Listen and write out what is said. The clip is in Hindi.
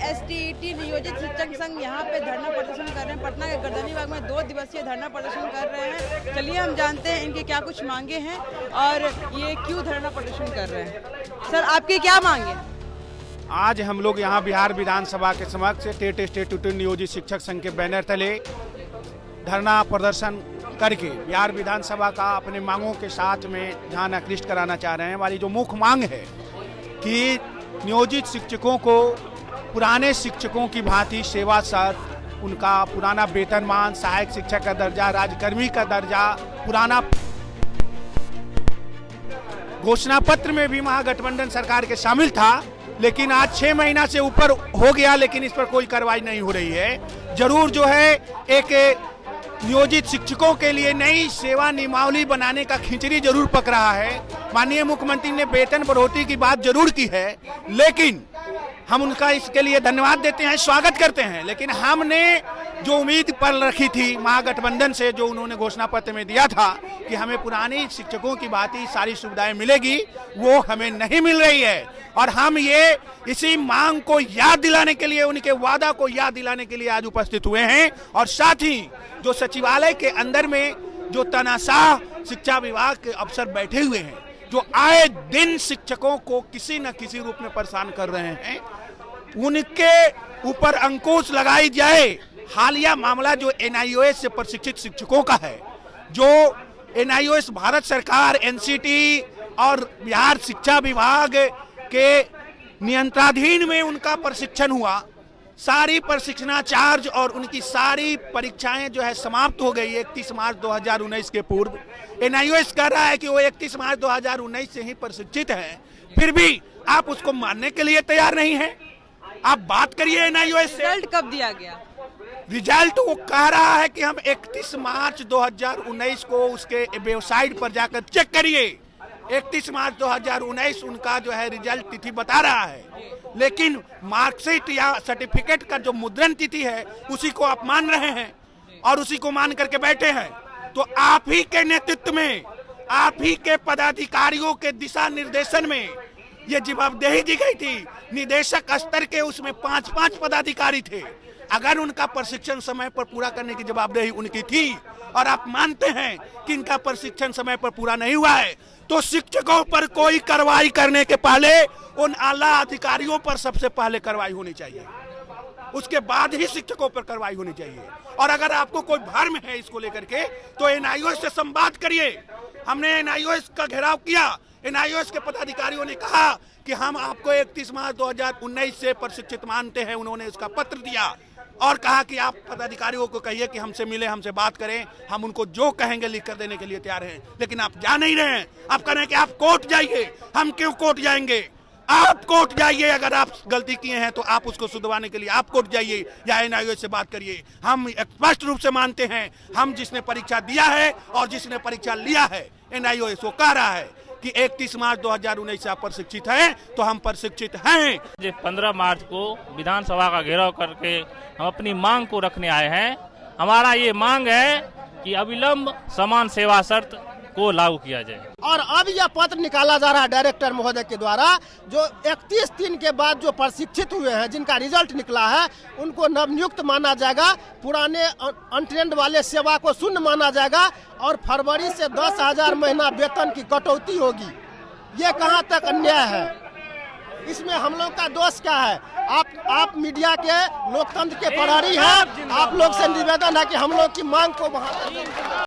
एसटीईटी नियोजित शिक्षक संघ यहाँ पे धरना प्रदर्शन कर रहे हैं। पटना के गर्दनीबाग में 2 दिवसीय धरना प्रदर्शन कर रहे हैं। चलिए हम जानते हैं इनकी क्या कुछ मांगे हैं और ये क्यों धरना प्रदर्शन कर रहे हैं। सर, आपकी क्या मांगे? आज हम लोग यहाँ बिहार विधानसभा के समक्ष टेट स्टेट्यूटरी नियोजित शिक्षक संघ के बैनर तले धरना प्रदर्शन करके बिहार विधानसभा का अपने मांगों के साथ में ध्यान आकृष्ट कराना चाह रहे हैं। हमारी जो मुख्य मांग है कि नियोजित शिक्षकों को पुराने शिक्षकों की भांति सेवा शर्त, उनका पुराना वेतनमान, सहायक शिक्षक का दर्जा, राज्यकर्मी का दर्जा, पुराना घोषणा पत्र में भी महागठबंधन सरकार के शामिल था, लेकिन आज 6 महीना से ऊपर हो गया, लेकिन इस पर कोई कार्रवाई नहीं हो रही है। जरूर जो है एक नियोजित शिक्षकों के लिए नई सेवा नियमावली बनाने का खिचड़ी जरूर पक रहा है। माननीय मुख्यमंत्री ने वेतन बढ़ोतरी की बात जरूर की है, लेकिन हम उनका इसके लिए धन्यवाद देते हैं, स्वागत करते हैं। लेकिन हमने जो उम्मीद पर रखी थी महागठबंधन से, जो उन्होंने घोषणा पत्र में दिया था कि हमें पुराने शिक्षकों की भांति सारी सुविधाएं मिलेगी, वो हमें नहीं मिल रही है। और हम ये इसी मांग को याद दिलाने के लिए, उनके वादा को याद दिलाने के लिए आज उपस्थित हुए हैं। और साथ ही जो सचिवालय के अंदर में जो तानाशाह शिक्षा विभाग के अफसर बैठे हुए हैं, जो आए दिन शिक्षकों को किसी न किसी रूप में परेशान कर रहे हैं, उनके ऊपर अंकुश लगाई जाए। हालिया मामला जो एनआईओएस से प्रशिक्षित शिक्षकों का है, जो एनआईओएस भारत सरकार, एनसीटी और बिहार शिक्षा विभाग के नियंत्रणाधीन में उनका प्रशिक्षण हुआ, सारी प्रशिक्षणाचार्य और उनकी सारी परीक्षाएं जो है समाप्त हो गई 31 मार्च 2019 के पूर्व। एनआईओएस कह रहा है कि वो 31 मार्च 2019 से ही प्रशिक्षित है, फिर भी आप उसको मानने के लिए तैयार नहीं है। आप बात करिए एनआईओएस से। रिजल्ट कब दिया गया? रिजल्ट वो कह रहा है कि हम 31 मार्च 2019 को उसके वेबसाइट पर जाकर चेक करिए। 31 मार्च 2019 उनका जो है रिजल्ट तिथि बता रहा है, लेकिन मार्कशीट या सर्टिफिकेट का जो मुद्रण तिथि है उसी को आप मान रहे हैं और उसी को मान करके बैठे हैं। तो आप ही के नेतृत्व में, आप ही के पदाधिकारियों के दिशा निर्देशन में ये जवाबदेही दी गई थी। निदेशक स्तर के उसमें 5-5 पदाधिकारी थे। अगर उनका प्रशिक्षण समय पर पूरा करने की जवाबदेही उनकी थी और आप मानते हैं कि इनका प्रशिक्षण समय पर पूरा नहीं हुआ है, तो शिक्षकों पर कोई कार्रवाई करने के पहले उन आला अधिकारियों पर सबसे पहले कार्रवाई होनी चाहिए, उसके बाद ही शिक्षकों पर कार्रवाई होनी चाहिए। और अगर आपको कोई भ्रम है इसको लेकर के, तो एनआईओएस से संवाद करिए। हमने एनआईओएस का घेराव किया, एनआईओएस के पदाधिकारियों ने कहा कि हम आपको 31 मार्च 2019 से प्रशिक्षित मानते हैं। उन्होंने उसका पत्र दिया और कहा कि आप पदाधिकारियों को कहिए कि हमसे मिले, हमसे बात करें, हम उनको जो कहेंगे लिख कर देने के लिए तैयार हैं। लेकिन आप जा नहीं रहे हैं। आप कह रहे हैं कि आप कोर्ट जाइए। हम क्यों कोर्ट जाएंगे? आप कोर्ट जाइए। अगर आप गलती किए हैं तो आप उसको सुधरवाने के लिए आप कोर्ट जाइए या एनआईओएस से बात करिए। हम स्पष्ट रूप से मानते हैं, हम जिसने परीक्षा दिया है और जिसने परीक्षा लिया है, एनआईओएस वो कह रहा है कि 31 मार्च 2019 से आप प्रशिक्षित हैं, तो हम प्रशिक्षित हैं। 15 मार्च को विधानसभा का घेराव करके हम अपनी मांग को रखने आए हैं। हमारा ये मांग है कि अविलंब समान सेवा शर्त को लागू किया जाए। और अब यह पत्र निकाला जा रहा है डायरेक्टर महोदय के द्वारा, जो 31 दिन के बाद जो प्रशिक्षित हुए हैं, जिनका रिजल्ट निकला है, उनको नवनियुक्त माना जाएगा। पुराने अनट्रेंड वाले सेवा को शून्य माना जाएगा और फरवरी से 10,000 महीना वेतन की कटौती होगी। ये कहाँ तक अन्याय है? इसमें हम लोग का दोष क्या है? आप मीडिया के लोकतंत्र के प्रहरी हैं। आप लोग से निवेदन है कि हम लोग की मांग को